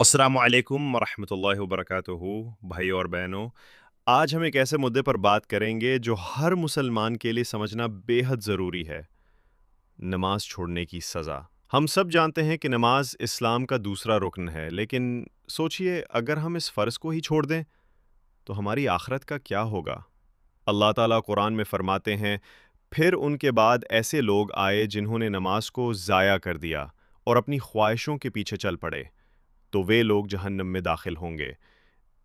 السلام علیکم ورحمۃ اللہ وبرکاتہ بھائی اور بہنوں، آج ہم ایک ایسے مدعے پر بات کریں گے جو ہر مسلمان کے لیے سمجھنا بے حد ضروری ہے: نماز چھوڑنے کی سزا۔ ہم سب جانتے ہیں کہ نماز اسلام کا دوسرا رکن ہے، لیکن سوچئے اگر ہم اس فرض کو ہی چھوڑ دیں تو ہماری آخرت کا کیا ہوگا؟ اللہ تعالیٰ قرآن میں فرماتے ہیں، پھر ان کے بعد ایسے لوگ آئے جنہوں نے نماز کو ضائع کر دیا اور اپنی خواہشوں کے پیچھے چل پڑے، تو وہ لوگ جہنم میں داخل ہوں گے۔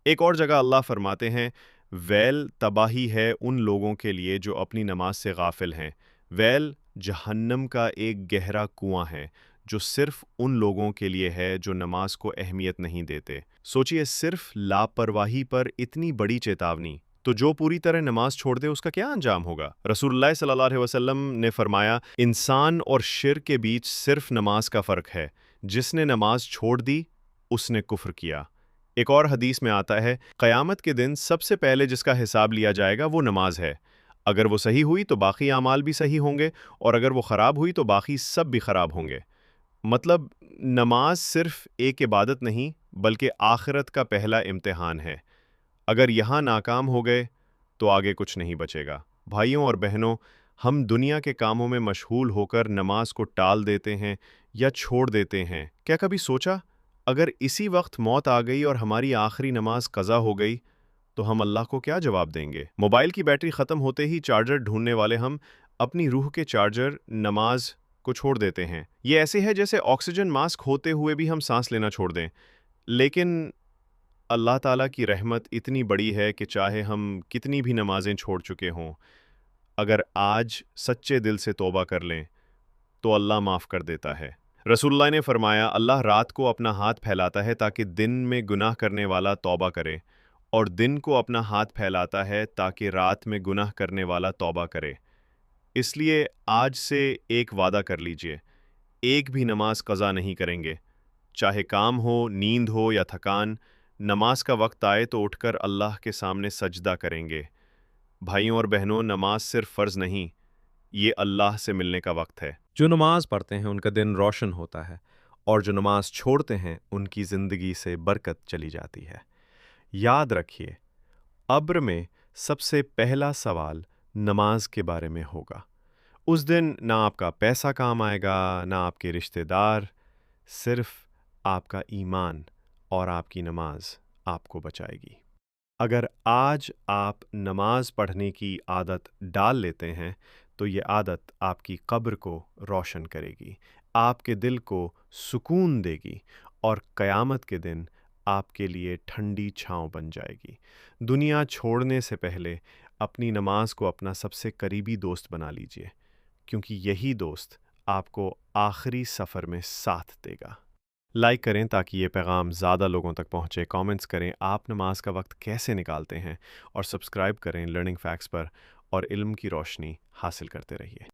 ایک اور جگہ اللہ فرماتے ہیں، ویل تباہی ہے ان لوگوں کے لیے جو اپنی نماز سے غافل ہیں، ویل جہنم کا ایک گہرا کنواں ہے جو صرف ان لوگوں کے لیے ہے جو نماز کو اہمیت نہیں دیتے۔ سوچئے صرف لاپرواہی پر اتنی بڑی چیتاونی، تو جو پوری طرح نماز چھوڑ دے اس کا کیا انجام ہوگا؟ رسول اللہ صلی اللہ علیہ وسلم نے فرمایا، انسان اور شرک کے بیچ صرف نماز کا فرق ہے، جس نے نماز چھوڑ دی اس نے کفر کیا۔ ایک اور حدیث میں آتا ہے، قیامت کے دن سب سے پہلے جس کا حساب لیا جائے گا وہ نماز ہے۔ اگر وہ صحیح ہوئی تو باقی اعمال بھی صحیح ہوں گے، اور اگر وہ خراب ہوئی تو باقی سب بھی خراب ہوں گے۔ مطلب نماز صرف ایک عبادت نہیں بلکہ آخرت کا پہلا امتحان ہے۔ اگر یہاں ناکام ہو گئے تو آگے کچھ نہیں بچے گا۔ بھائیوں اور بہنوں، ہم دنیا کے کاموں میں مشغول ہو کر نماز کو ٹال دیتے ہیں یا چھوڑ دیتے ہیں۔ کیا کبھی سوچا، اگر اسی وقت موت آ گئی اور ہماری آخری نماز قضا ہو گئی تو ہم اللہ کو کیا جواب دیں گے؟ موبائل کی بیٹری ختم ہوتے ہی چارجر ڈھونڈنے والے ہم اپنی روح کے چارجر نماز کو چھوڑ دیتے ہیں۔ یہ ایسے ہے جیسے آکسیجن ماسک ہوتے ہوئے بھی ہم سانس لینا چھوڑ دیں۔ لیکن اللہ تعالیٰ کی رحمت اتنی بڑی ہے کہ چاہے ہم کتنی بھی نمازیں چھوڑ چکے ہوں، اگر آج سچے دل سے توبہ کر لیں تو اللہ معاف کر دیتا ہے۔ رسول اللہ نے فرمایا، اللہ رات کو اپنا ہاتھ پھیلاتا ہے تاکہ دن میں گناہ کرنے والا توبہ کرے، اور دن کو اپنا ہاتھ پھیلاتا ہے تاکہ رات میں گناہ کرنے والا توبہ کرے۔ اس لیے آج سے ایک وعدہ کر لیجئے، ایک بھی نماز قضا نہیں کریں گے، چاہے کام ہو، نیند ہو یا تھکان۔ نماز کا وقت آئے تو اٹھ کر اللہ کے سامنے سجدہ کریں گے۔ بھائیوں اور بہنوں، نماز صرف فرض نہیں، یہ اللہ سے ملنے کا وقت ہے۔ جو نماز پڑھتے ہیں ان کا دن روشن ہوتا ہے، اور جو نماز چھوڑتے ہیں ان کی زندگی سے برکت چلی جاتی ہے۔ یاد رکھیے، قبر میں سب سے پہلا سوال نماز کے بارے میں ہوگا۔ اس دن نہ آپ کا پیسہ کام آئے گا، نہ آپ کے رشتہ دار، صرف آپ کا ایمان اور آپ کی نماز آپ کو بچائے گی۔ اگر آج آپ نماز پڑھنے کی عادت ڈال لیتے ہیں تو یہ عادت آپ کی قبر کو روشن کرے گی، آپ کے دل کو سکون دے گی، اور قیامت کے دن آپ کے لیے ٹھنڈی چھاؤں بن جائے گی۔ دنیا چھوڑنے سے پہلے اپنی نماز کو اپنا سب سے قریبی دوست بنا لیجئے، کیونکہ یہی دوست آپ کو آخری سفر میں ساتھ دے گا۔ لائک کریں تاکہ یہ پیغام زیادہ لوگوں تک پہنچے، کامنٹس کریں آپ نماز کا وقت کیسے نکالتے ہیں، اور سبسکرائب کریں لرننگ فیکٹس پر، اور علم کی روشنی حاصل کرتے رہیے۔